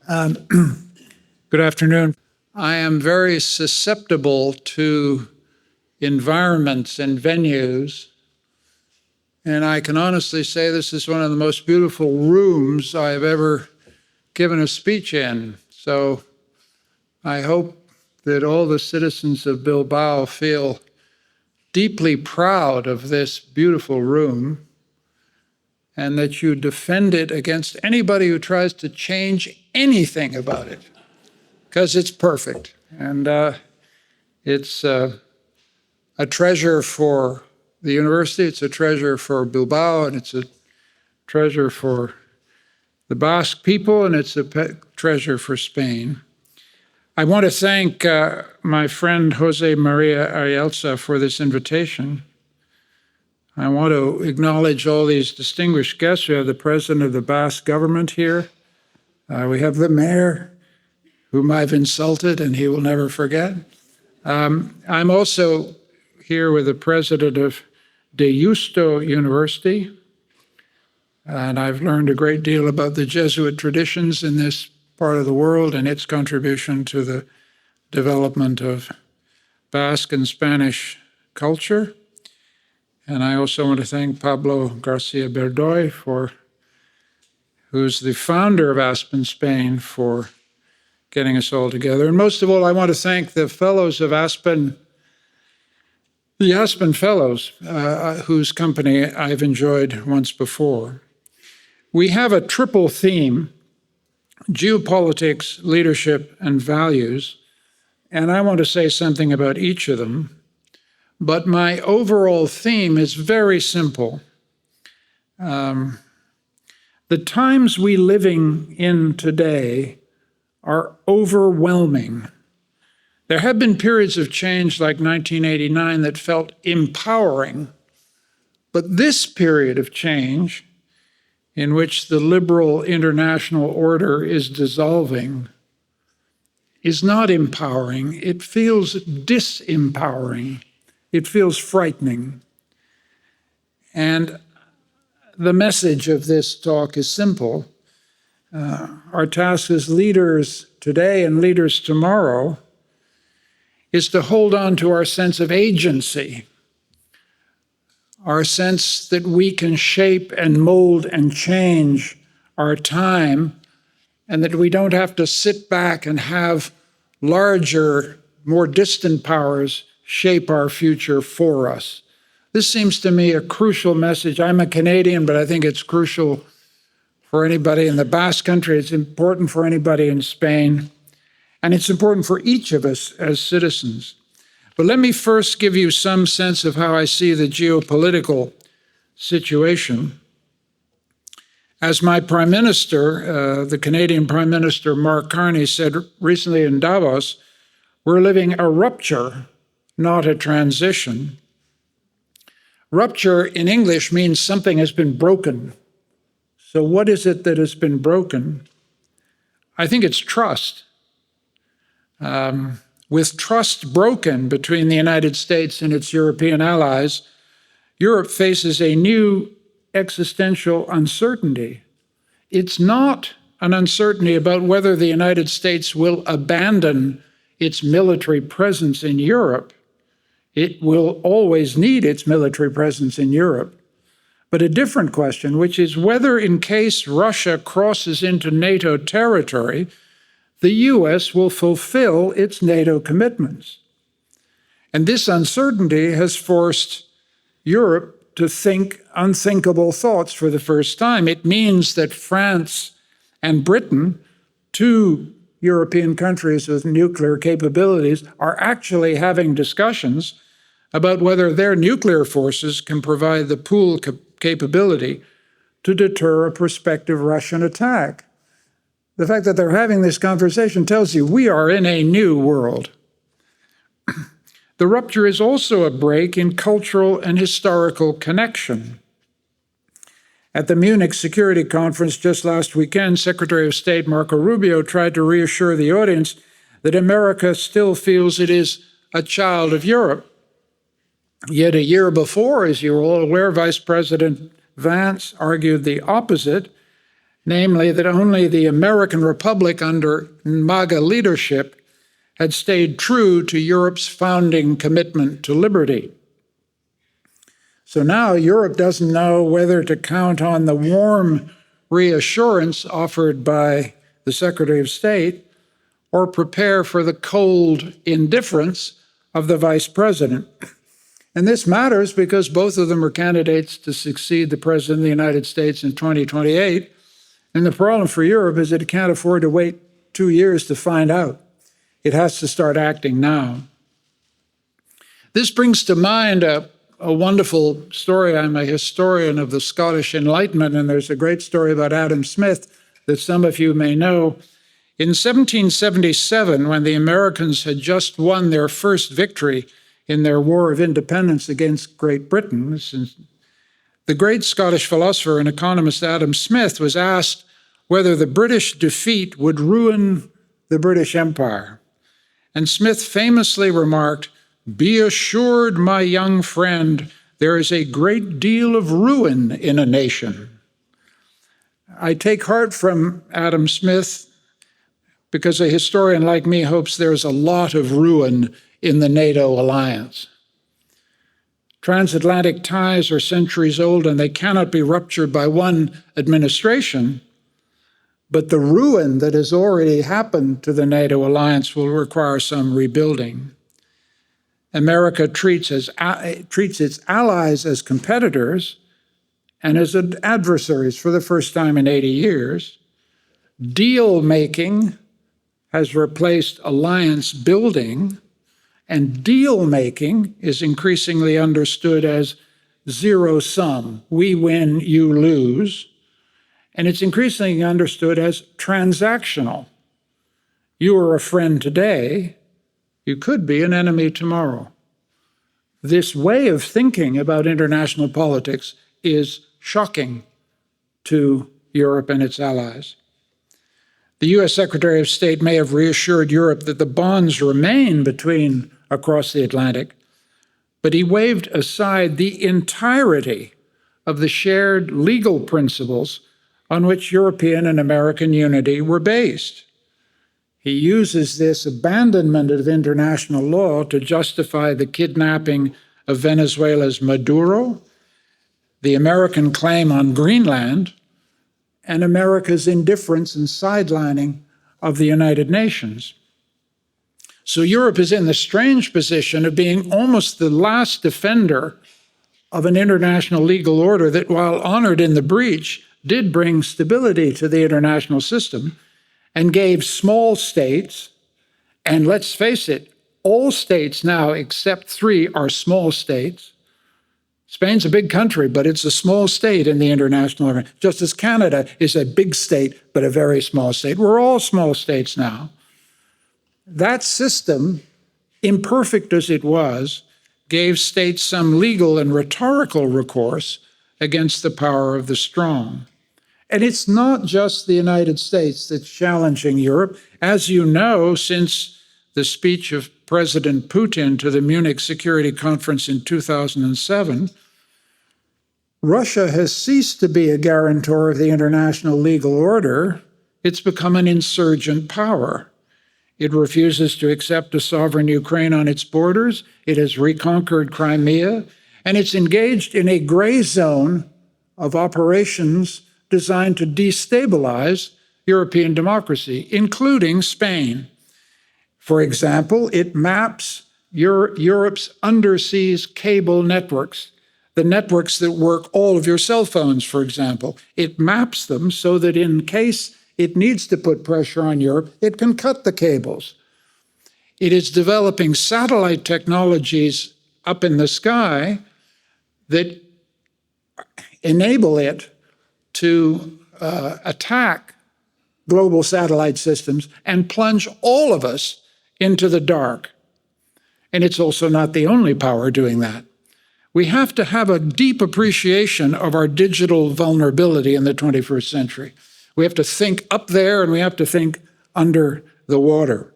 Good afternoon. I am very susceptible to environments and venues, and I can honestly say this is one of the most beautiful rooms I have ever given a speech in. So I hope that all the citizens of Bilbao feel deeply proud of this beautiful room and that you defend it against anybody who tries to change anything about it, because it's perfect. And it's a treasure for the university, it's a treasure for Bilbao, and it's a treasure for the Basque people, and it's a treasure for Spain. I want to thank my friend Jose Maria Arielza for this invitation. I want to acknowledge all these distinguished guests. We have the president of the Basque government here. We have the mayor, whom I've insulted and he will never forget. I'm also here with the president of Deusto University, and I've learned a great deal about the Jesuit traditions in this part of the world and its contribution to the development of Basque and Spanish culture. And I also want to thank Pablo Garcia Berdoy, who's the founder of Aspen Spain, for getting us all together. And most of all, I want to thank the fellows of Aspen, the Aspen Fellows, whose company I've enjoyed once before. We have a triple theme: geopolitics, leadership, and values. And I want to say something about each of them. But my overall theme is very simple. The times we're living in today are overwhelming. There have been periods of change like 1989 that felt empowering, but this period of change, in which the liberal international order is dissolving, is not empowering. It feels disempowering. It feels frightening. And the message of this talk is simple. Our task as leaders today and leaders tomorrow is to hold on to our sense of agency, our sense that we can shape and mold and change our time, and that we don't have to sit back and have larger, more distant powers shape our future for us. This seems to me a crucial message. I'm a Canadian, but I think it's crucial for anybody in the Basque Country. It's important for anybody in Spain, and it's important for each of us as citizens. But let me first give you some sense of how I see the geopolitical situation. As my Prime Minister, the Canadian Prime Minister Mark Carney, said recently in Davos, we're living a rupture, not a transition. Rupture in English means something has been broken. So what is it that has been broken? I think it's trust. With trust broken between the United States and its European allies, Europe faces a new existential uncertainty. It's not an uncertainty about whether the United States will abandon its military presence in Europe. It will always need its military presence in Europe. But a different question, which is whether in case Russia crosses into NATO territory, the US will fulfill its NATO commitments. And this uncertainty has forced Europe to think unthinkable thoughts for the first time. It means that France and Britain, two European countries with nuclear capabilities, are actually having discussions about whether their nuclear forces can provide the pool capability to deter a prospective Russian attack. The fact that they're having this conversation tells you we are in a new world. The rupture is also a break in cultural and historical connection. At the Munich Security Conference just last weekend, Secretary of State Marco Rubio tried to reassure the audience that America still feels it is a child of Europe. Yet a year before, as you're all aware, Vice President Vance argued the opposite, namely that only the American Republic under MAGA leadership had stayed true to Europe's founding commitment to liberty. So now Europe doesn't know whether to count on the warm reassurance offered by the Secretary of State or prepare for the cold indifference of the Vice President. And this matters because both of them are candidates to succeed the President of the United States in 2028. And the problem for Europe is that it can't afford to wait 2 years to find out. It has to start acting now. This brings to mind a wonderful story. I'm a historian of the Scottish Enlightenment, and there's a great story about Adam Smith that some of you may know. In 1777, when the Americans had just won their first victory in their War of Independence against Great Britain, the great Scottish philosopher and economist Adam Smith was asked whether the British defeat would ruin the British Empire. And Smith famously remarked, "Be assured, my young friend, there is a great deal of ruin in a nation." I take heart from Adam Smith because a historian like me hopes there's a lot of ruin in the NATO alliance. Transatlantic ties are centuries old and they cannot be ruptured by one administration, but the ruin that has already happened to the NATO alliance will require some rebuilding. America treats its allies as competitors and as adversaries for the first time in 80 years. Deal-making has replaced alliance building, and deal-making is increasingly understood as zero-sum. We win, you lose. And it's increasingly understood as transactional. You are a friend today, you could be an enemy tomorrow. This way of thinking about international politics is shocking to Europe and its allies. The US Secretary of State may have reassured Europe that the bonds remain across the Atlantic, but he waved aside the entirety of the shared legal principles on which European and American unity were based. He uses this abandonment of international law to justify the kidnapping of Venezuela's Maduro, the American claim on Greenland, and America's indifference and sidelining of the United Nations. So Europe is in the strange position of being almost the last defender of an international legal order that, while honored in the breach, did bring stability to the international system and gave small states, and let's face it, all states now except 3 are small states. Spain's a big country, but it's a small state in the international order, just as Canada is a big state, but a very small state. We're all small states now. That system, imperfect as it was, gave states some legal and rhetorical recourse against the power of the strong. And it's not just the United States that's challenging Europe. As you know, since the speech of President Putin to the Munich Security Conference in 2007, Russia has ceased to be a guarantor of the international legal order. It's become an insurgent power. It refuses to accept a sovereign Ukraine on its borders. It has reconquered Crimea, and it's engaged in a gray zone of operations designed to destabilize European democracy, including Spain. For example, it maps Europe's underseas cable networks, the networks that work all of your cell phones, for example. It maps them so that in case it needs to put pressure on Europe, it can cut the cables. It is developing satellite technologies up in the sky that enable it to attack global satellite systems and plunge all of us into the dark. And it's also not the only power doing that. We have to have a deep appreciation of our digital vulnerability in the 21st century. We have to think up there and we have to think under the water.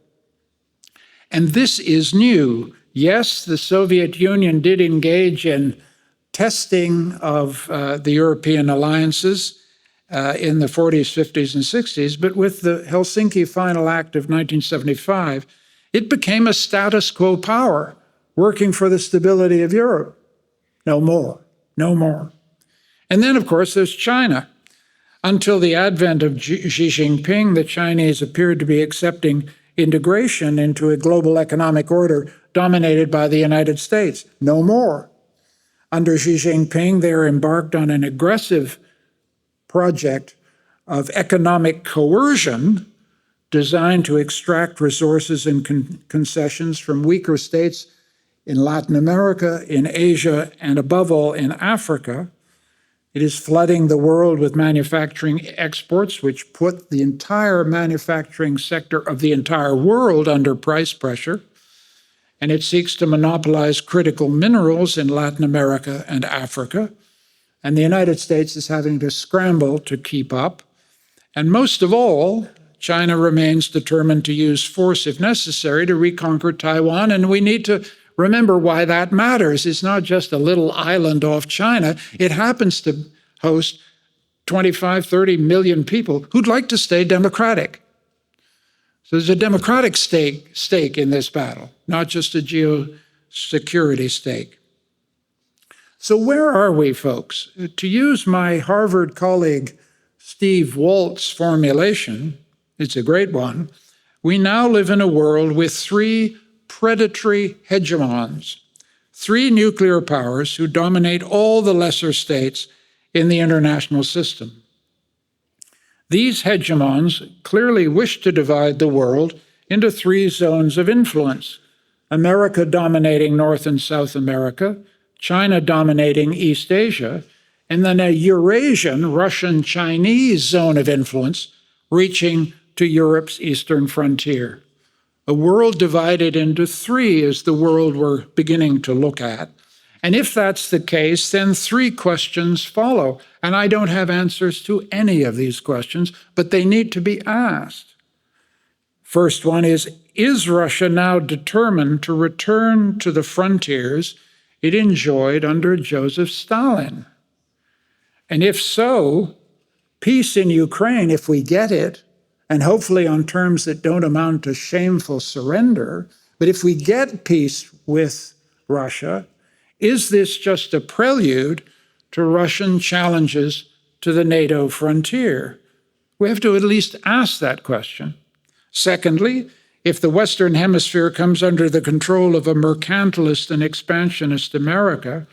And this is new. Yes, the Soviet Union did engage in testing of the European alliances in the 40s, 50s, and 60s, but with the Helsinki Final Act of 1975, it became a status quo power working for the stability of Europe. No more, no more. And then, of course, there's China. Until the advent of Xi Jinping, the Chinese appeared to be accepting integration into a global economic order dominated by the United States. No more. Under Xi Jinping, they are embarked on an aggressive project of economic coercion designed to extract resources and concessions from weaker states in Latin America, in Asia, and above all in Africa. It is flooding the world with manufacturing exports, which put the entire manufacturing sector of the entire world under price pressure. And it seeks to monopolize critical minerals in Latin America and Africa. And the United States is having to scramble to keep up. And most of all, China remains determined to use force if necessary to reconquer Taiwan. And we need to remember why that matters. It's not just a little island off China. It happens to host 25, 30 million people who'd like to stay democratic. So there's a democratic stake in this battle, not just a geosecurity stake. So where are we, folks? To use my Harvard colleague Steve Walt's formulation, it's a great one, we now live in a world with three predatory hegemons, three nuclear powers who dominate all the lesser states in the international system. These hegemons clearly wish to divide the world into three zones of influence: America dominating North and South America, China dominating East Asia, and then a Eurasian, Russian-Chinese zone of influence reaching to Europe's eastern frontier. A world divided into three is the world we're beginning to look at. And if that's the case, then three questions follow. And I don't have answers to any of these questions, but they need to be asked. First one is Russia now determined to return to the frontiers it enjoyed under Joseph Stalin? And if so, peace in Ukraine, if we get it, and hopefully on terms that don't amount to shameful surrender, but if we get peace with Russia, is this just a prelude to Russian challenges to the NATO frontier? We have to at least ask that question. Secondly, if the Western Hemisphere comes under the control of a mercantilist and expansionist America,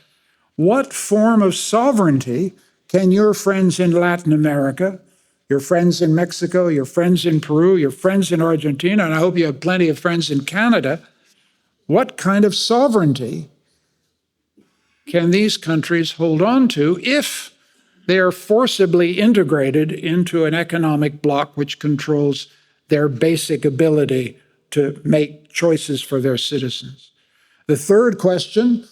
what form of sovereignty can your friends in Latin America, your friends in Mexico, your friends in Peru, your friends in Argentina, and I hope you have plenty of friends in Canada, what kind of sovereignty can these countries hold on to if they are forcibly integrated into an economic bloc which controls their basic ability to make choices for their citizens? The third question,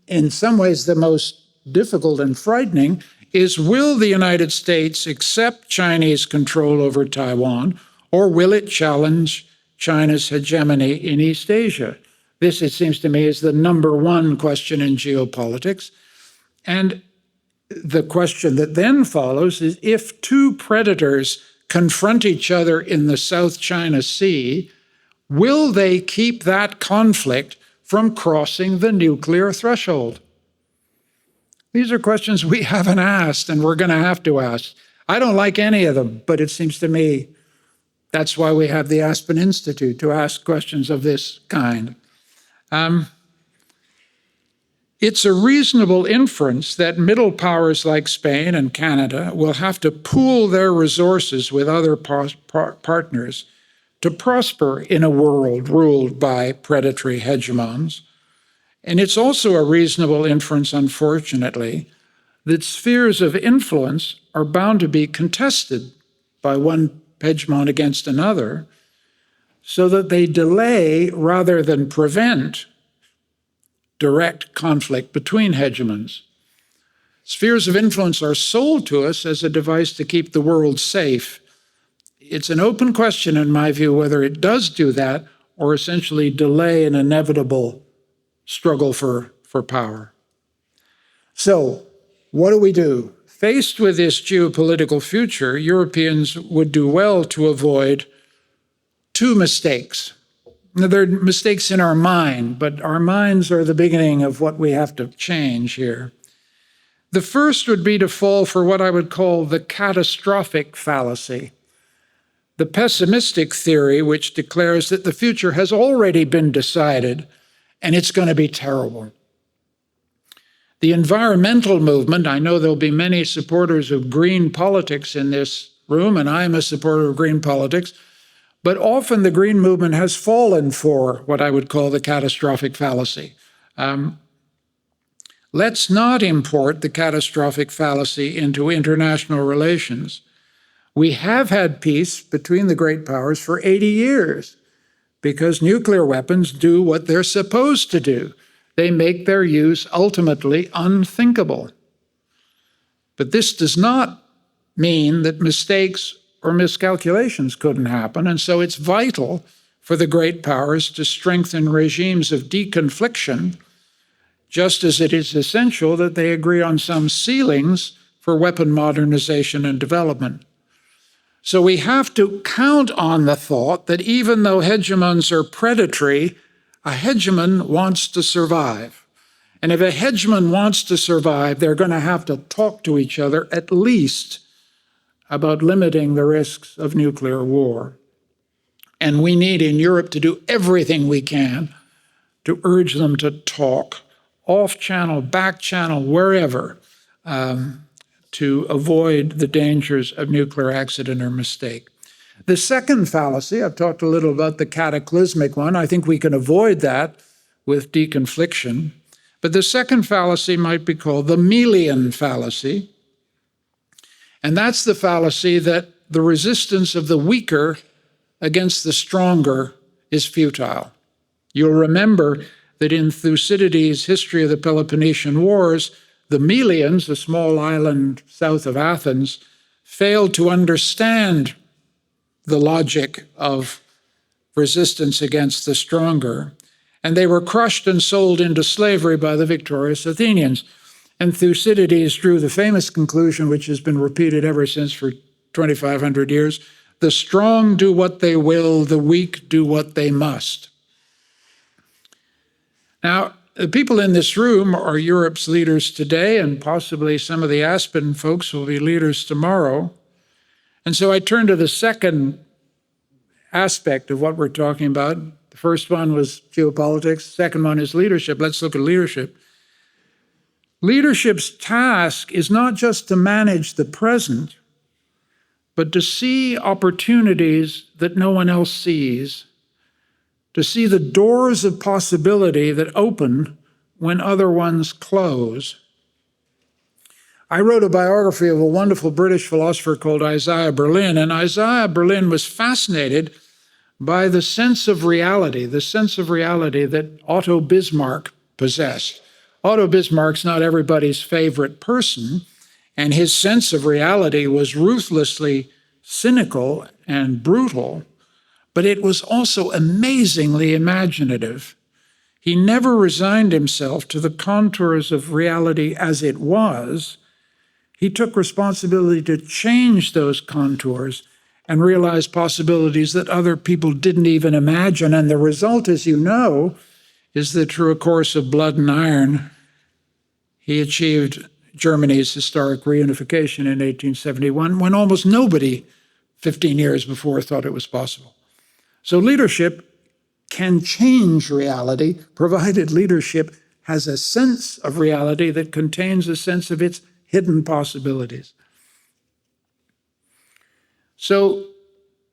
in some ways the most difficult and frightening, is will the United States accept Chinese control over Taiwan, or will it challenge China's hegemony in East Asia? This, it seems to me, is the number one question in geopolitics. And the question that then follows is, if two predators confront each other in the South China Sea, will they keep that conflict from crossing the nuclear threshold? These are questions we haven't asked, and we're going to have to ask. I don't like any of them, but it seems to me that's why we have the Aspen Institute, to ask questions of this kind. It's a reasonable inference that middle powers like Spain and Canada will have to pool their resources with other partners to prosper in a world ruled by predatory hegemons. And it's also a reasonable inference, unfortunately, that spheres of influence are bound to be contested by one hegemon against another, so that they delay rather than prevent direct conflict between hegemons. Spheres of influence are sold to us as a device to keep the world safe. It's an open question, in my view, whether it does do that or essentially delay an inevitable struggle for power. So, what do we do? faced with this geopolitical future, Europeans would do well to avoid two mistakes. Now, there are mistakes in our mind, but our minds are the beginning of what we have to change here. The first would be to fall for what I would call the catastrophic fallacy, the pessimistic theory which declares that the future has already been decided and it's going to be terrible. The environmental movement, I know there'll be many supporters of green politics in this room, and I'm a supporter of green politics, but often the green movement has fallen for what I would call the catastrophic fallacy. Let's not import the catastrophic fallacy into international relations. We have had peace between the great powers for 80 years because nuclear weapons do what they're supposed to do. They make their use ultimately unthinkable. But this does not mean that mistakes or miscalculations couldn't happen, and so it's vital for the great powers to strengthen regimes of deconfliction, just as it is essential that they agree on some ceilings for weapon modernization and development. So we have to count on the thought that even though hegemons are predatory, a hegemon wants to survive. And if a hegemon wants to survive, they're going to have to talk to each other at least about limiting the risks of nuclear war. And we need in Europe to do everything we can to urge them to talk, off-channel, back-channel, wherever, to avoid the dangers of nuclear accident or mistake. The second fallacy, I've talked a little about the cataclysmic one. I think we can avoid that with deconfliction. But the second fallacy might be called the Melian fallacy. And that's the fallacy that the resistance of the weaker against the stronger is futile. You'll remember that in Thucydides' History of the Peloponnesian Wars, the Melians, a small island south of Athens, failed to understand the logic of resistance against the stronger, and they were crushed and sold into slavery by the victorious Athenians. And Thucydides drew the famous conclusion, which has been repeated ever since for 2,500 years, the strong do what they will, the weak do what they must. Now, the people in this room are Europe's leaders today, and possibly some of the Aspen folks will be leaders tomorrow. And so I turn to the second aspect of what we're talking about. The first one was geopolitics. The second one is leadership. Let's look at leadership. Leadership's task is not just to manage the present, but to see opportunities that no one else sees, to see the doors of possibility that open when other ones close. I wrote a biography of a wonderful British philosopher called Isaiah Berlin, and Isaiah Berlin was fascinated by the sense of reality that Otto Bismarck possessed. Otto Bismarck's not everybody's favorite person, and his sense of reality was ruthlessly cynical and brutal, but it was also amazingly imaginative. He never resigned himself to the contours of reality as it was. He took responsibility to change those contours and realize possibilities that other people didn't even imagine. And the result, as you know, is that through a course of blood and iron, he achieved Germany's historic reunification in 1871, when almost nobody 15 years before thought it was possible. So leadership can change reality, provided leadership has a sense of reality that contains a sense of its hidden possibilities. So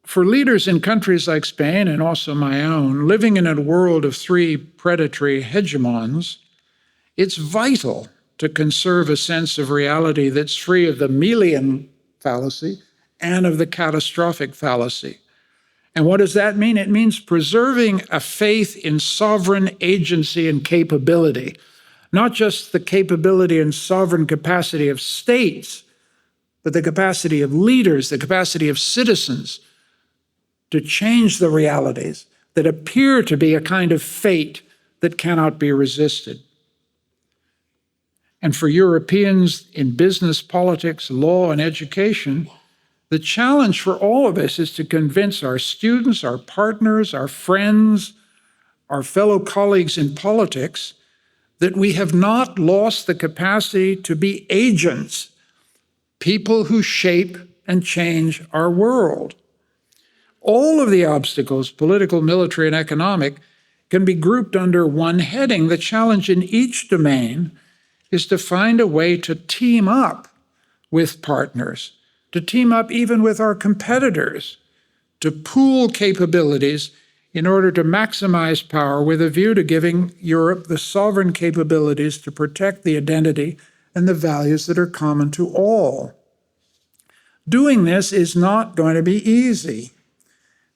for leaders in countries like Spain and also my own, living in a world of three predatory hegemons, it's vital to conserve a sense of reality that's free of the Melian fallacy and of the catastrophic fallacy. And what does that mean? It means preserving a faith in sovereign agency and capability, not just the capability and sovereign capacity of states, but the capacity of leaders, the capacity of citizens to change the realities that appear to be a kind of fate that cannot be resisted. And for Europeans in business, politics, law, and education, the challenge for all of us is to convince our students, our partners, our friends, our fellow colleagues in politics that we have not lost the capacity to be agents, people who shape and change our world. All of the obstacles, political, military, and economic, can be grouped under one heading. The challenge in each domain is to find a way to team up with partners, to team up even with our competitors, to pool capabilities in order to maximize power with a view to giving Europe the sovereign capabilities to protect the identity and the values that are common to all. Doing this is not going to be easy,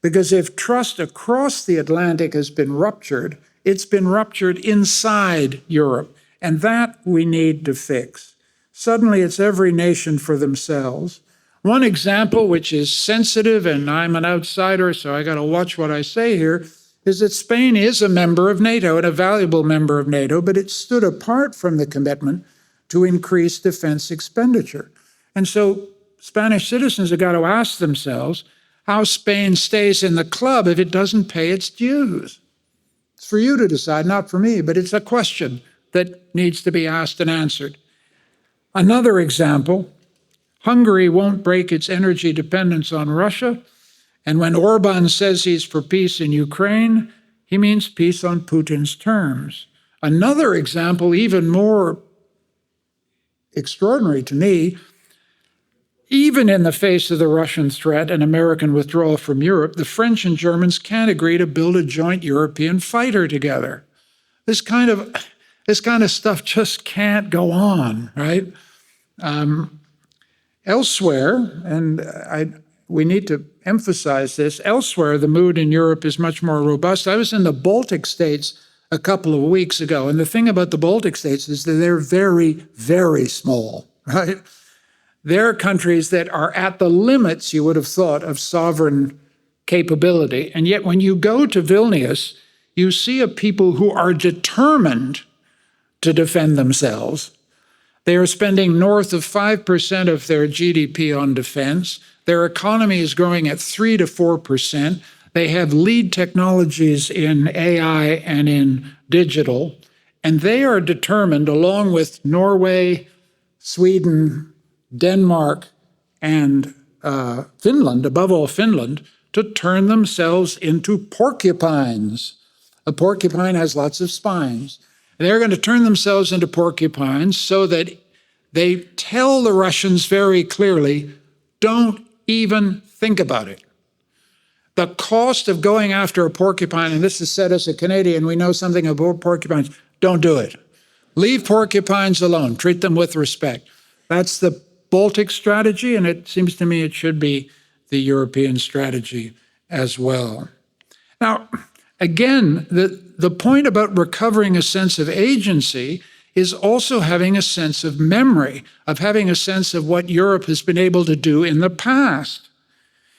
because if trust across the Atlantic has been ruptured, it's been ruptured inside Europe, and that we need to fix. Suddenly, it's every nation for themselves. One example, which is sensitive, and I'm an outsider, so I got to watch what I say here, is that Spain is a member of NATO and a valuable member of NATO, but it stood apart from the commitment to increase defense expenditure. And so Spanish citizens have got to ask themselves how Spain stays in the club if it doesn't pay its dues. It's for you to decide, not for me, but it's a question that needs to be asked and answered. Another example, Hungary won't break its energy dependence on Russia, and when Orban says he's for peace in Ukraine, he means peace on Putin's terms. Another example, even more extraordinary to me, even in the face of the Russian threat and American withdrawal from Europe, the French and Germans can't agree to build a joint European fighter together. This kind of stuff just can't go on, right? Elsewhere, and we need to emphasize this, elsewhere the mood in Europe is much more robust. I was in the Baltic states a couple of weeks ago, and the thing about the Baltic states is that they're very, very small, right? They're countries that are at the limits, you would have thought, of sovereign capability. And yet when you go to Vilnius, you see a people who are determined to defend themselves. They are spending north of 5% of their GDP on defense. Their economy is growing at 3 to 4%. They have lead technologies in AI and in digital. And they are determined, along with Norway, Sweden, Denmark, and Finland, above all Finland, to turn themselves into porcupines. A porcupine has lots of spines. They're going to turn themselves into porcupines so that they tell the Russians very clearly, don't even think about it. The cost of going after a porcupine, and this is said as a Canadian, we know something about porcupines, don't do it. Leave porcupines alone, treat them with respect. That's the Baltic strategy, and it seems to me it should be the European strategy as well. Now, again, the point about recovering a sense of agency is also having a sense of memory, of having a sense of what Europe has been able to do in the past.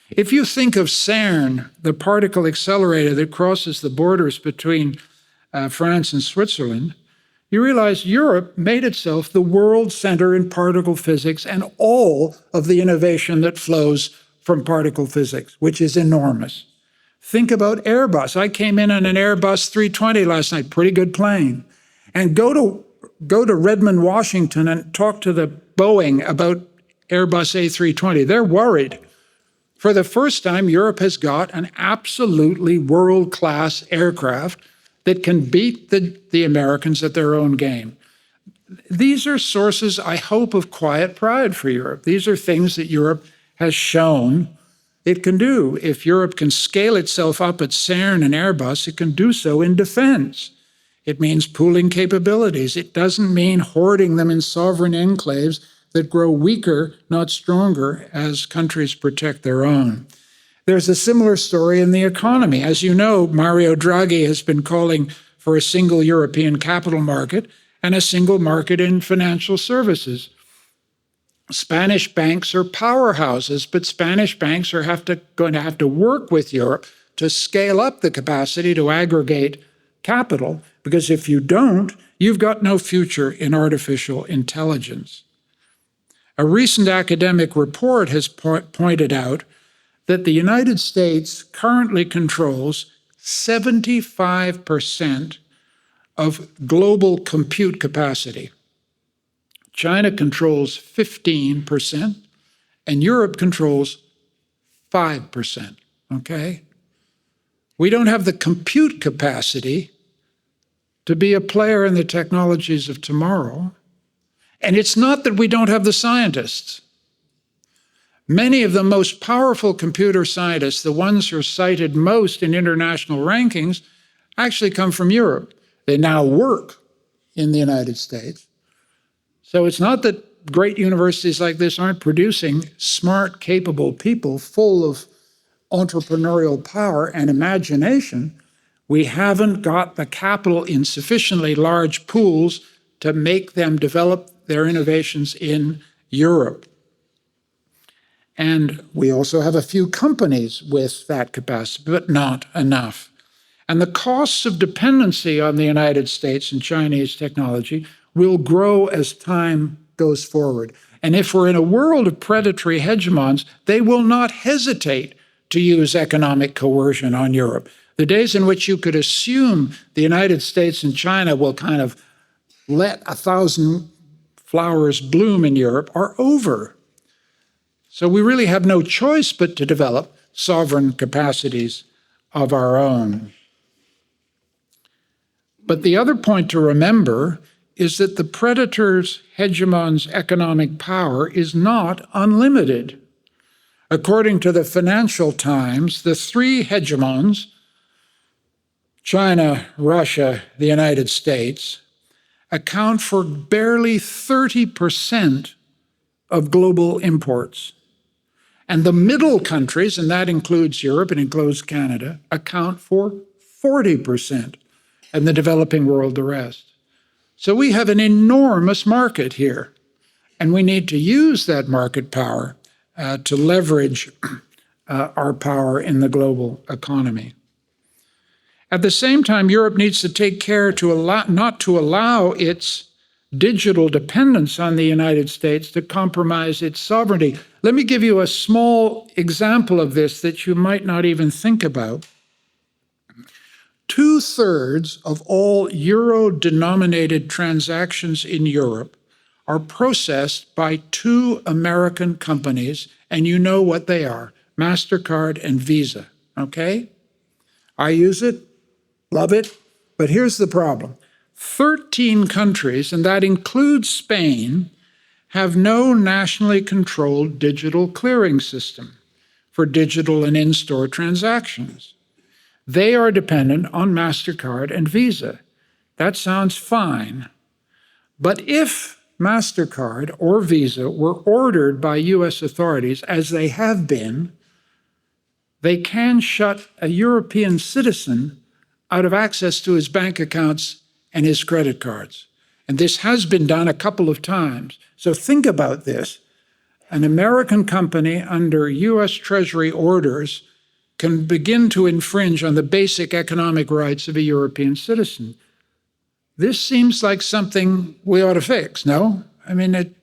If you think of CERN, the particle accelerator that crosses the borders between France and Switzerland, you realize Europe made itself the world center in particle physics and all of the innovation that flows from particle physics, which is enormous. Think about Airbus. I came in on an Airbus 320 last night, pretty good plane. And go to Redmond, Washington, and talk to the Boeing about Airbus A320. They're worried. For the first time, Europe has got an absolutely world-class aircraft that can beat the Americans at their own game. These are sources, I hope, of quiet pride for Europe. These are things that Europe has shown it can do. If Europe can scale itself up at CERN and Airbus, it can do so in defense. It means pooling capabilities. It doesn't mean hoarding them in sovereign enclaves that grow weaker, not stronger, as countries protect their own. There's a similar story in the economy. As you know, Mario Draghi has been calling for a single European capital market and a single market in financial services. Spanish banks are powerhouses, but Spanish banks are going to have to work with Europe to scale up the capacity to aggregate capital, because if you don't, you've got no future in artificial intelligence. A recent academic report has pointed out that the United States currently controls 75% of global compute capacity. China controls 15%, and Europe controls 5%, okay? We don't have the compute capacity to be a player in the technologies of tomorrow. And it's not that we don't have the scientists. Many of the most powerful computer scientists, the ones who are cited most in international rankings, actually come from Europe. They now work in the United States. So it's not that great universities like this aren't producing smart, capable people full of entrepreneurial power and imagination. We haven't got the capital in sufficiently large pools to make them develop their innovations in Europe. And we also have a few companies with that capacity, but not enough. And the costs of dependency on the United States and Chinese technology will grow as time goes forward. And if we're in a world of predatory hegemons, they will not hesitate to use economic coercion on Europe. The days in which you could assume the United States and China will kind of let 1,000 flowers bloom in Europe are over. So we really have no choice but to develop sovereign capacities of our own. But the other point to remember is that the predator's hegemon's economic power is not unlimited. According to the Financial Times, the three hegemons, China, Russia, the United States, account for barely 30% of global imports. And the middle countries, and that includes Europe and includes Canada, account for 40%, and the developing world the rest. So we have an enormous market here, and we need to use that market power to leverage our power in the global economy. At the same time, Europe needs to take care not to allow its digital dependence on the United States to compromise its sovereignty. Let me give you a small example of this that you might not even think about. 2/3 of all euro-denominated transactions in Europe are processed by two American companies, and you know what they are, MasterCard and Visa, okay? I use it, love it, but here's the problem. 13 countries, and that includes Spain, have no nationally controlled digital clearing system for digital and in-store transactions. They are dependent on MasterCard and Visa. That sounds fine. But if MasterCard or Visa were ordered by US authorities, as they have been, they can shut a European citizen out of access to his bank accounts and his credit cards. And this has been done a couple of times. So think about this. An American company under US Treasury orders can begin to infringe on the basic economic rights of a European citizen. This seems like something we ought to fix, no? I mean,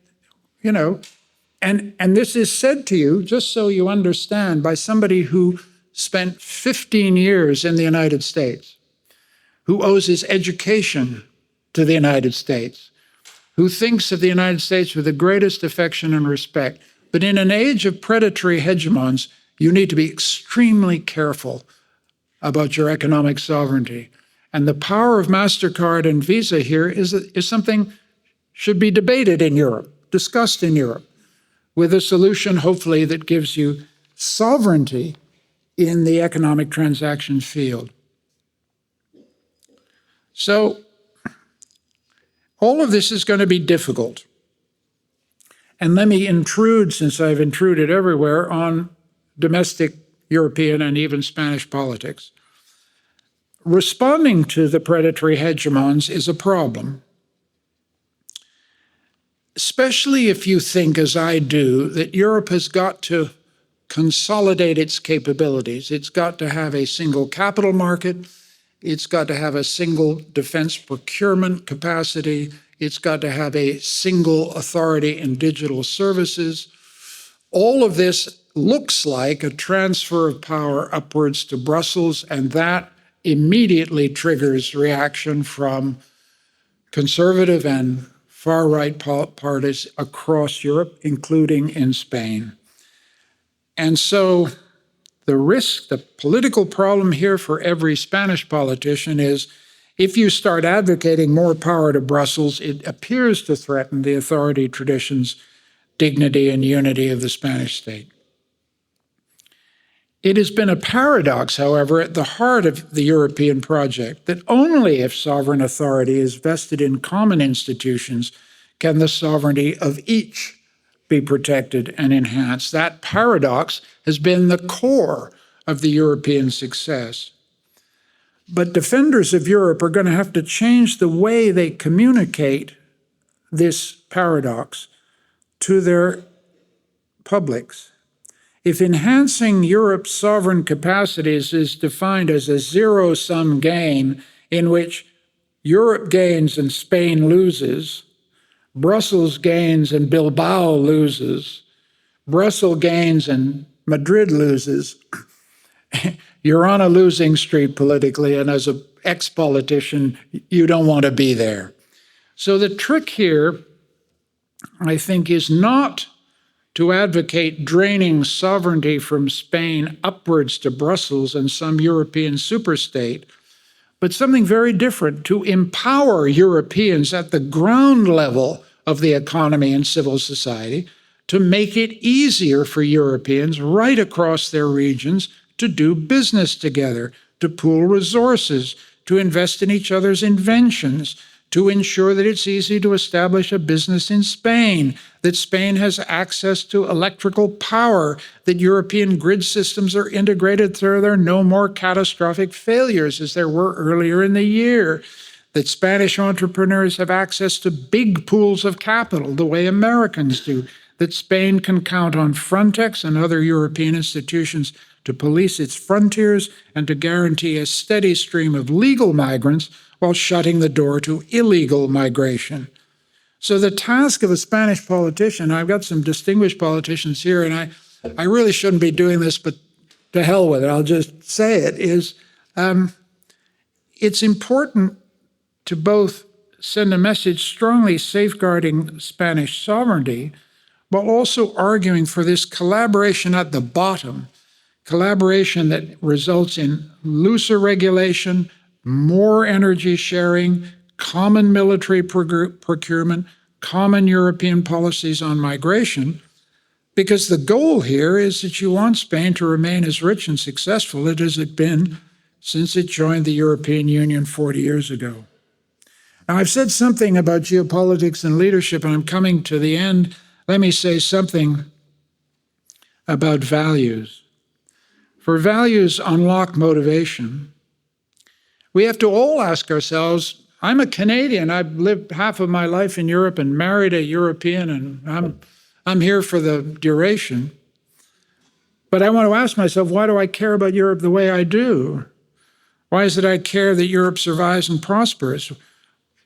and this is said to you, just so you understand, by somebody who spent 15 years in the United States, who owes his education to the United States, who thinks of the United States with the greatest affection and respect. But in an age of predatory hegemons, you need to be extremely careful about your economic sovereignty. And the power of MasterCard and Visa here is something should be debated in Europe, discussed in Europe, with a solution, hopefully, that gives you sovereignty in the economic transactions field. So all of this is going to be difficult. And let me intrude, since I've intruded everywhere, on domestic European and even Spanish politics. Responding to the predatory hegemons is a problem, especially if you think, as I do, that Europe has got to consolidate its capabilities. It's got to have a single capital market. It's got to have a single defense procurement capacity. It's got to have a single authority in digital services. All of this looks like a transfer of power upwards to Brussels, and that immediately triggers reaction from conservative and far-right parties across Europe, including in Spain. And so the political problem here for every Spanish politician is if you start advocating more power to Brussels, it appears to threaten the authority traditions, dignity, and unity of the Spanish state. It has been a paradox, however, at the heart of the European project that only if sovereign authority is vested in common institutions can the sovereignty of each be protected and enhanced. That paradox has been the core of the European success. But defenders of Europe are going to have to change the way they communicate this paradox to their publics. If enhancing Europe's sovereign capacities is defined as a zero-sum game in which Europe gains and Spain loses, Brussels gains and Bilbao loses, Brussels gains and Madrid loses, you're on a losing streak politically, and as an ex-politician, you don't want to be there. So the trick here, I think, is not to advocate draining sovereignty from Spain upwards to Brussels and some European superstate, but something very different, to empower Europeans at the ground level of the economy and civil society to make it easier for Europeans right across their regions to do business together, to pool resources, to invest in each other's inventions, to ensure that it's easy to establish a business in Spain, that Spain has access to electrical power, that European grid systems are integrated so there are no more catastrophic failures as there were earlier in the year, that Spanish entrepreneurs have access to big pools of capital the way Americans do, that Spain can count on Frontex and other European institutions to police its frontiers and to guarantee a steady stream of legal migrants while shutting the door to illegal migration. So the task of a Spanish politician, I've got some distinguished politicians here, and I really shouldn't be doing this, but to hell with it, I'll just say it, is it's important to both send a message strongly safeguarding Spanish sovereignty, while also arguing for this collaboration at the bottom, collaboration that results in looser regulation, more energy sharing, common military procurement, common European policies on migration, because the goal here is that you want Spain to remain as rich and successful as it's been since it joined the European Union 40 years ago. Now, I've said something about geopolitics and leadership, and I'm coming to the end. Let me say something about values. For values unlock motivation. We have to all ask ourselves, I'm a Canadian, I've lived half of my life in Europe and married a European, and I'm here for the duration. But I want to ask myself, why do I care about Europe the way I do? Why is it I care that Europe survives and prospers?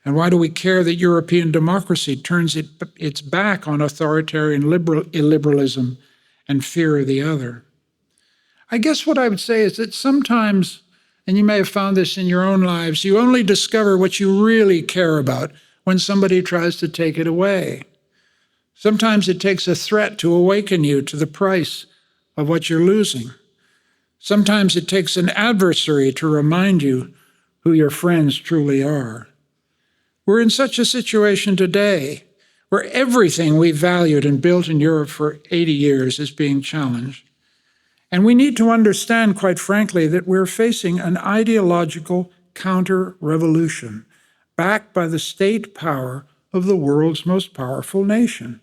And why do we care that European democracy turns its back on authoritarian illiberalism and fear of the other? I guess what I would say is that sometimes, and you may have found this in your own lives, you only discover what you really care about when somebody tries to take it away. Sometimes it takes a threat to awaken you to the price of what you're losing. Sometimes it takes an adversary to remind you who your friends truly are. We're in such a situation today where everything we valued and built in Europe for 80 years is being challenged. And we need to understand, quite frankly, that we're facing an ideological counter-revolution backed by the state power of the world's most powerful nation.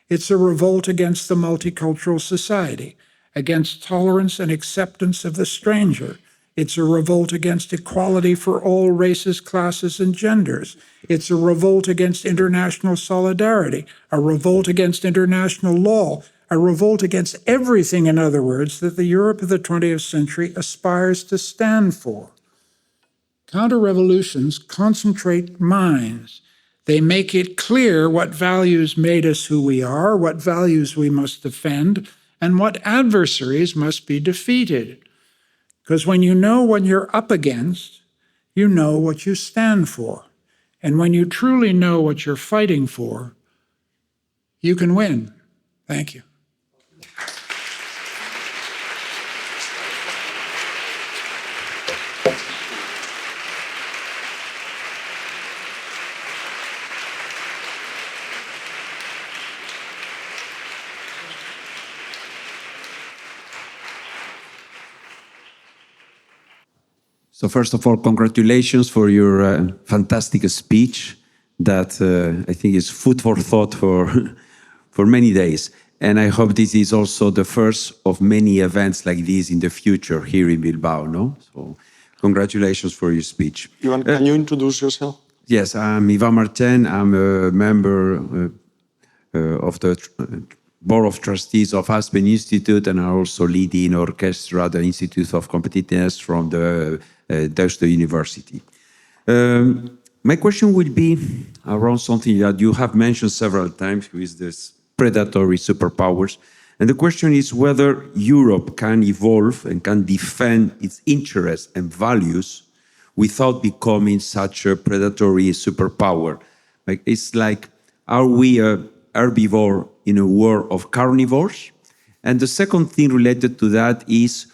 It's a revolt against the multicultural society, against tolerance and acceptance of the stranger. It's a revolt against equality for all races, classes, and genders. It's a revolt against international solidarity, a revolt against international law, a revolt against everything, in other words, that the Europe of the 20th century aspires to stand for. Counter-revolutions concentrate minds. They make it clear what values made us who we are, what values we must defend, and what adversaries must be defeated. Because when you know what you're up against, you know what you stand for. And when you truly know what you're fighting for, you can win. Thank you. So first of all, congratulations for your fantastic speech that I think is food for thought for many days. And I hope this is also the first of many events like this in the future here in Bilbao, no? So congratulations for your speech. Ivan, can you introduce yourself? Yes, I'm Ivan Martin. I'm a member of the Board of Trustees of Aspen Institute, and I also lead in orchestra the Institute of Competitiveness from the Deusto University. My question would be around something that you have mentioned several times, which is this predatory superpowers. And the question is whether Europe can evolve and can defend its interests and values without becoming such a predatory superpower. Like, it's like, are we a herbivore in a world of carnivores? And the second thing related to that is,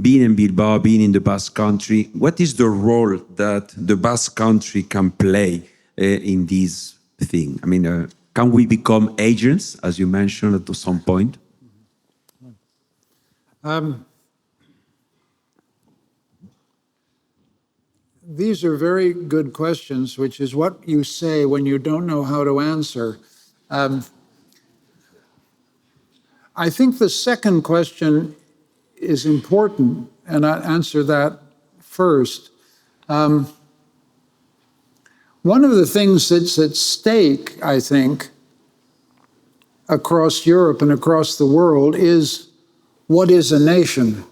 being in Bilbao, being in the Basque Country, what is the role that the Basque Country can play in this thing? I mean, can we become agents, as you mentioned at some point? These are very good questions, which is what you say when you don't know how to answer. I think the second question is important, and I'll answer that first. One of the things that's at stake, I think, across Europe and across the world is what is a nation?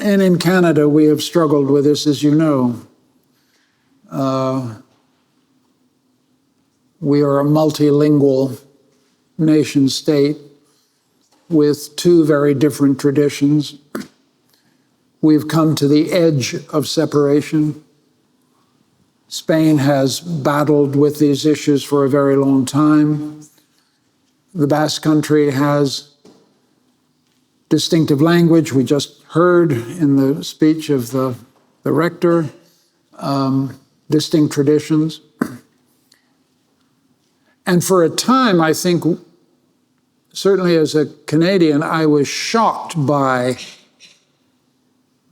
And in Canada, we have struggled with this, as you know. We are a multilingual nation state with two very different traditions. We've come to the edge of separation. Spain has battled with these issues for a very long time. The Basque Country has distinctive language. We just heard in the speech of the rector, distinct traditions. And for a time, I think, certainly as a Canadian, I was shocked by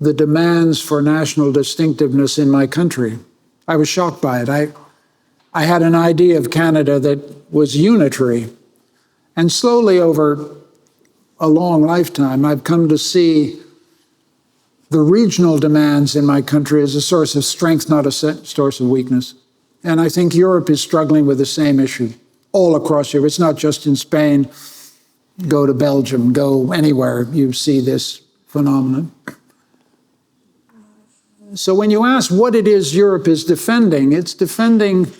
the demands for national distinctiveness in my country. I was shocked by it. I had an idea of Canada that was unitary. And slowly over a long lifetime, I've come to see the regional demands in my country as a source of strength, not a source of weakness. And I think Europe is struggling with the same issue all across Europe. It's not just in Spain. Go to Belgium, go anywhere, you see this phenomenon. So when you ask what it is Europe is defending, it's defending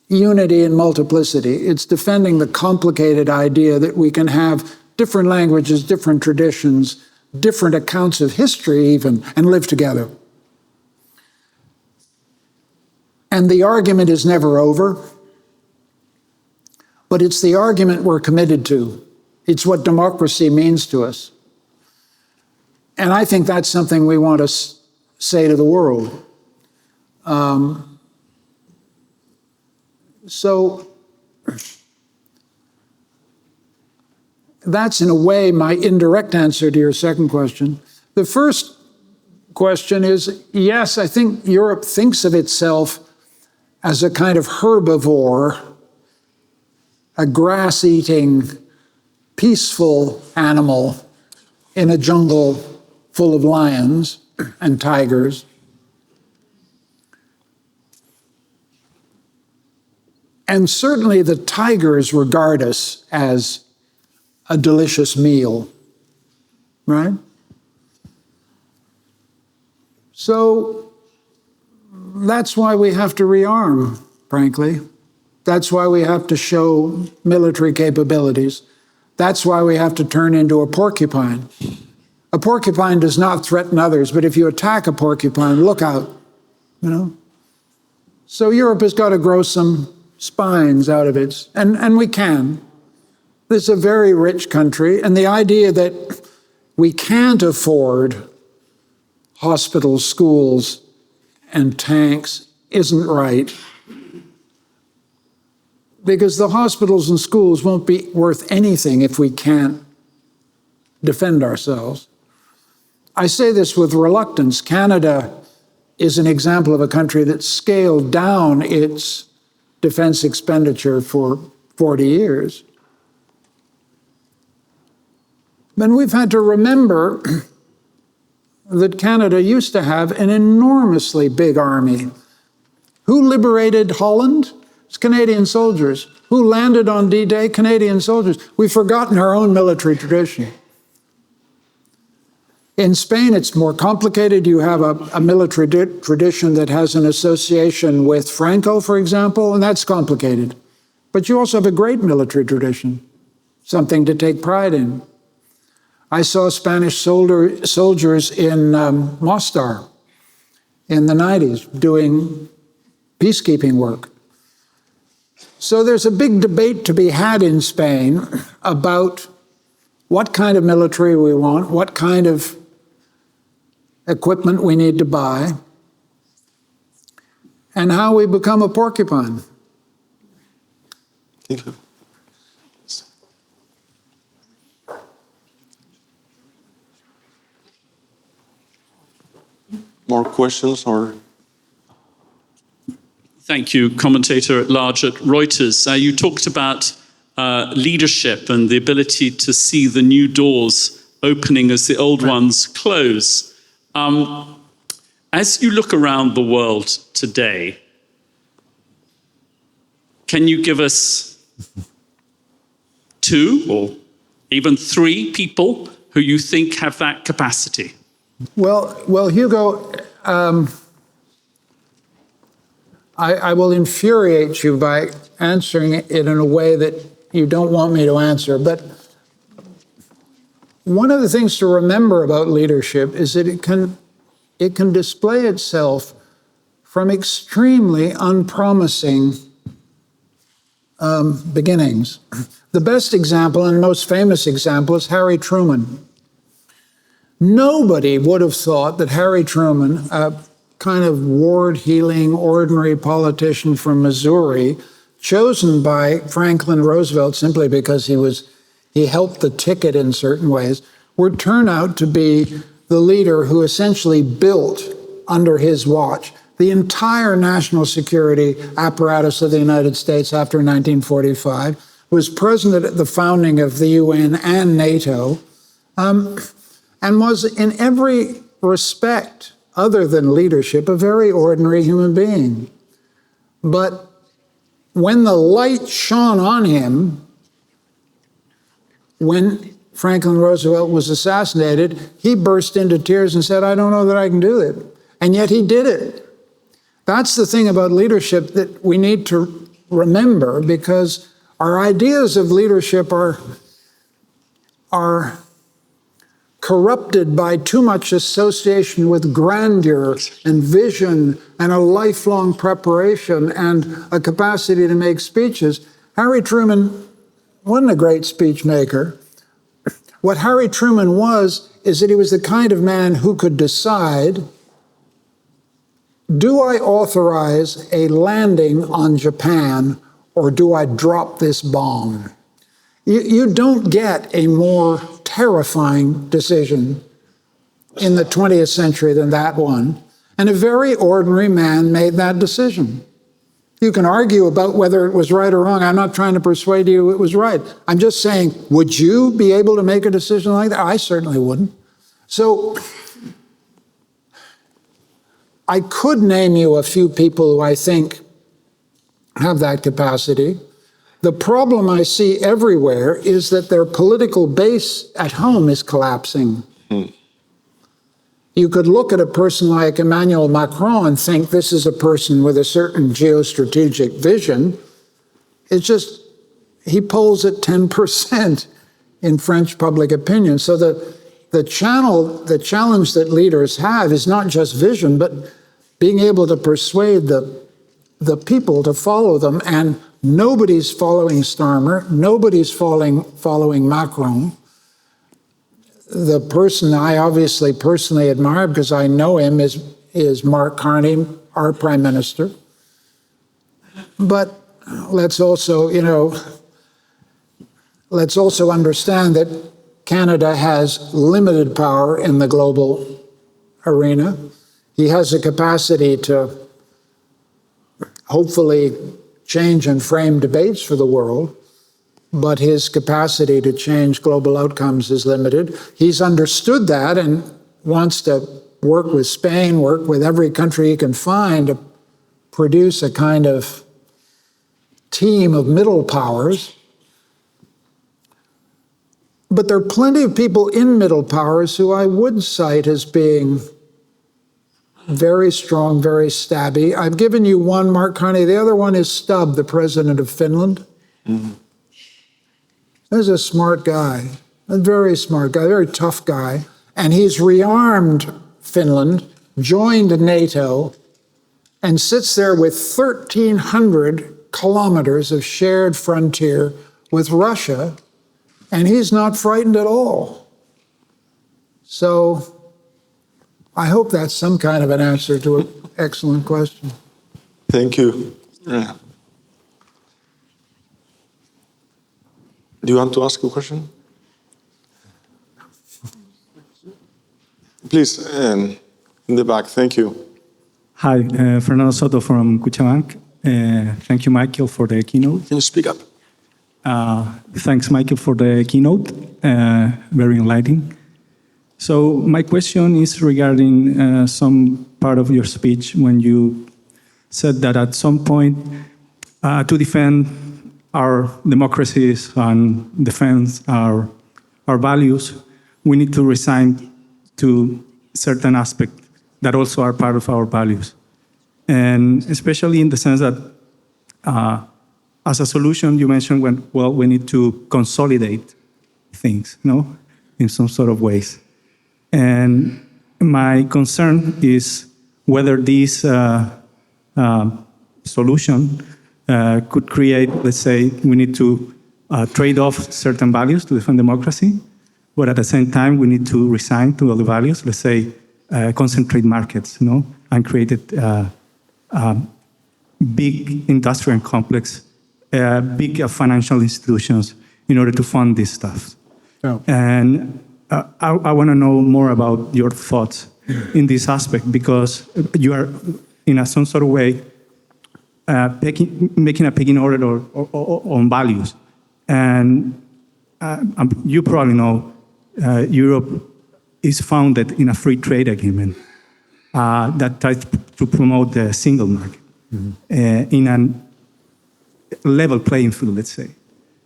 unity in multiplicity. It's defending the complicated idea that we can have different languages, different traditions, different accounts of history even, and live together. And the argument is never over, but it's the argument we're committed to. It's what democracy means to us. And I think that's something we want to say to the world. So that's in a way my indirect answer to your second question. The first question is, yes, I think Europe thinks of itself as a kind of herbivore, a grass-eating, peaceful animal in a jungle full of lions and tigers. And certainly the tigers regard us as a delicious meal, right? So that's why we have to rearm, frankly. That's why we have to show military capabilities. That's why we have to turn into a porcupine. A porcupine does not threaten others, but if you attack a porcupine, look out, you know? So Europe has got to grow some spines out of it, and we can. This is a very rich country, and the idea that we can't afford hospitals, schools, and tanks isn't right. Because the hospitals and schools won't be worth anything if we can't defend ourselves. I say this with reluctance. Canada is an example of a country that scaled down its defense expenditure for 40 years. Then we've had to remember that Canada used to have an enormously big army. Who liberated Holland? It's Canadian soldiers. Who landed on D-Day? Canadian soldiers. We've forgotten our own military tradition. In Spain, it's more complicated. You have a military tradition that has an association with Franco, for example, and that's complicated. But you also have a great military tradition, something to take pride in. I saw Spanish soldiers in Mostar in the 90s doing peacekeeping work. So there's a big debate to be had in Spain about what kind of military we want, what kind of equipment we need to buy, and how we become a porcupine. Thank you. More questions or? Thank you, commentator at large at Reuters. You talked about leadership and the ability to see the new doors opening as the old ones close. As you look around the world today, can you give us 2 or even 3 people who you think have that capacity? Well, Hugo, I will infuriate you by answering it in a way that you don't want me to answer. But one of the things to remember about leadership is that it can display itself from extremely unpromising beginnings. The best example and most famous example is Harry Truman. Nobody would have thought that Harry Truman, a kind of ward-heeling, ordinary politician from Missouri, chosen by Franklin Roosevelt simply because he helped the ticket in certain ways, would turn out to be the leader who essentially built, under his watch, the entire national security apparatus of the United States after 1945, was president at the founding of the UN and NATO, and was in every respect, other than leadership, a very ordinary human being. But when the light shone on him, when Franklin Roosevelt was assassinated, he burst into tears and said, "I don't know that I can do it." And yet he did it. That's the thing about leadership that we need to remember, because our ideas of leadership are corrupted by too much association with grandeur and vision and a lifelong preparation and a capacity to make speeches. Harry Truman wasn't a great speech maker. What Harry Truman was is that he was the kind of man who could decide, do I authorize a landing on Japan or do I drop this bomb? You don't get a more terrifying decision in the 20th century than that one. And a very ordinary man made that decision. You can argue about whether it was right or wrong. I'm not trying to persuade you it was right. I'm just saying, would you be able to make a decision like that? I certainly wouldn't. So I could name you a few people who I think have that capacity. The problem I see everywhere is that their political base at home is collapsing. You could look at a person like Emmanuel Macron and think this is a person with a certain geostrategic vision. It's just, he polls at 10% in French public opinion. So the challenge that leaders have is not just vision, but being able to persuade the people to follow them. And nobody's following Starmer, nobody's following Macron. The person I obviously personally admire, because I know him, is Mark Carney, our Prime Minister. But let's also understand that Canada has limited power in the global arena. He has the capacity to hopefully change and frame debates for the world, but his capacity to change global outcomes is limited. He's understood that and wants to work with Spain, work with every country he can find to produce a kind of team of middle powers. But there are plenty of people in middle powers who I would cite as being very strong, very stabby. I've given you one, Mark Carney. The other one is Stubb, the president of Finland. Mm-hmm. He's a smart guy, a very smart guy, a very tough guy. And he's rearmed Finland, joined NATO, and sits there with 1,300 kilometers of shared frontier with Russia, and he's not frightened at all. So I hope that's some kind of an answer to an excellent question. Thank you. Yeah. Do you want to ask a question? Please, in the back. Thank you. Hi, Fernando Soto from Cuchabank. Thank you, Michael, for the keynote. Can you speak up? Thanks, Michael, for the keynote. Very enlightening. So my question is regarding some part of your speech when you said that at some point to defend our democracies and defend our values, we need to resign to certain aspects that also are part of our values. And especially in the sense that as a solution, you mentioned we need to consolidate things, in some sort of ways. And my concern is whether this solution could create, let's say, we need to trade off certain values to defend democracy, but at the same time, we need to resign to other values, let's say, concentrate markets, and create big industrial complex, big financial institutions in order to fund this stuff. Oh. And I want to know more about your thoughts in this aspect, because you are, in some sort of way, making a pecking order on values. And you probably know Europe is founded in a free trade agreement that tries to promote the single market in a level playing field, let's say.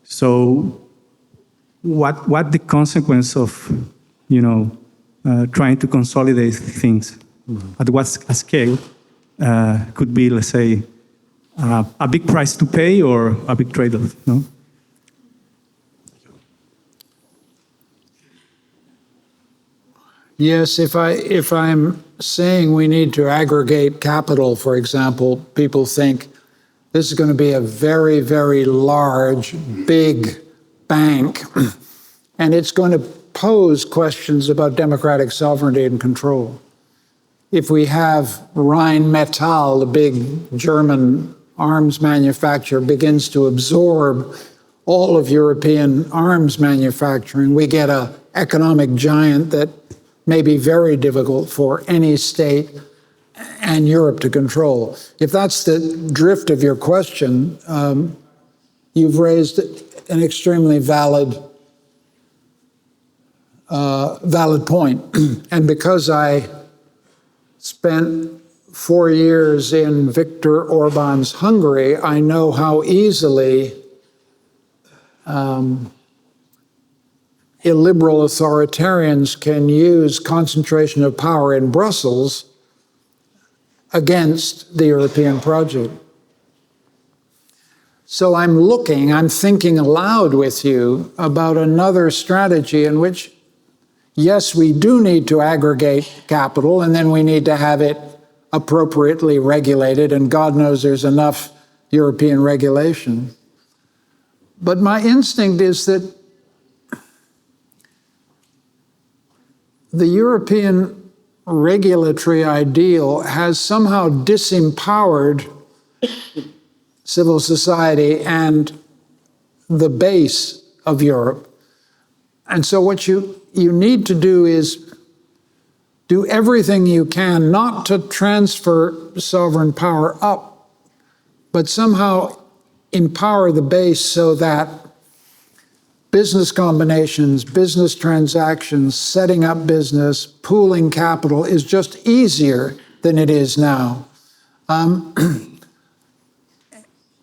So what the consequence of, trying to consolidate things at what scale could be, let's say, a big price to pay or a big trade-off, no? Yes, if I'm saying we need to aggregate capital, for example, people think this is going to be a very, very large, big bank, and it's going to pose questions about democratic sovereignty and control. If we have Rheinmetall, the big German arms manufacturer, begins to absorb all of European arms manufacturing, we get an economic giant that may be very difficult for any state and Europe to control. If that's the drift of your question, you've raised an extremely valid point. And because I spent 4 years in Viktor Orban's Hungary, I know how easily illiberal authoritarians can use concentration of power in Brussels against the European project. So I'm thinking aloud with you about another strategy in which, yes, we do need to aggregate capital, and then we need to have it appropriately regulated, and God knows there's enough European regulation. But my instinct is that the European regulatory ideal has somehow disempowered civil society and the base of Europe. And so what you need to do is do everything you can not to transfer sovereign power up, but somehow empower the base so that business combinations, business transactions, setting up business, pooling capital is just easier than it is now.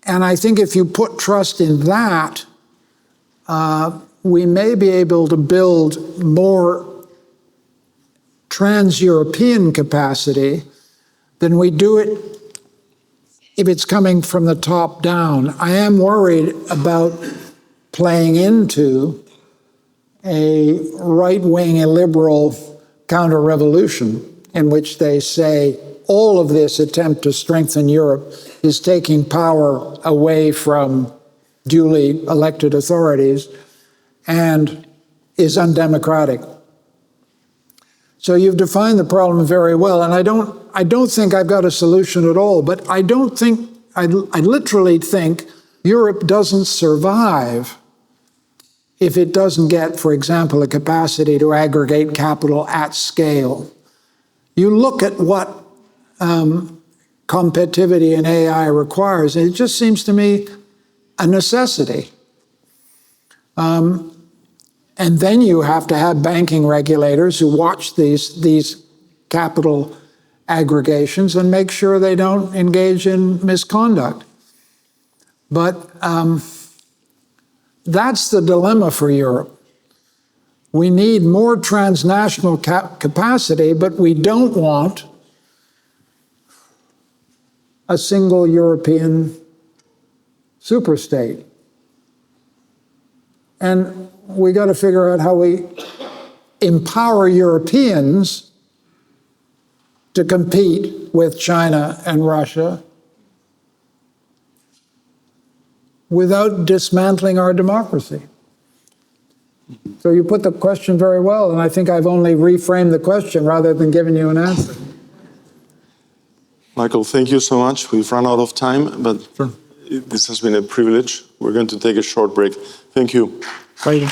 And I think if you put trust in that, we may be able to build more trans-European capacity than we do it if it's coming from the top down. I am worried about playing into a right-wing illiberal counter-revolution in which they say all of this attempt to strengthen Europe is taking power away from duly elected authorities and is undemocratic. So you've defined the problem very well, and I don't think I've got a solution at all, but I literally think Europe doesn't survive if it doesn't get, for example, a capacity to aggregate capital at scale. You look at what competitivity in AI requires, and it just seems to me a necessity. And then you have to have banking regulators who watch these capital aggregations and make sure they don't engage in misconduct. But that's the dilemma for Europe. We need more transnational capacity, but we don't want a single European superstate. And we got to figure out how we empower Europeans to compete with China and Russia without dismantling our democracy. So you put the question very well, and I think I've only reframed the question rather than giving you an answer. Michael, thank you so much. We've run out of time, but this has been a privilege. We're going to take a short break. Thank you. Right.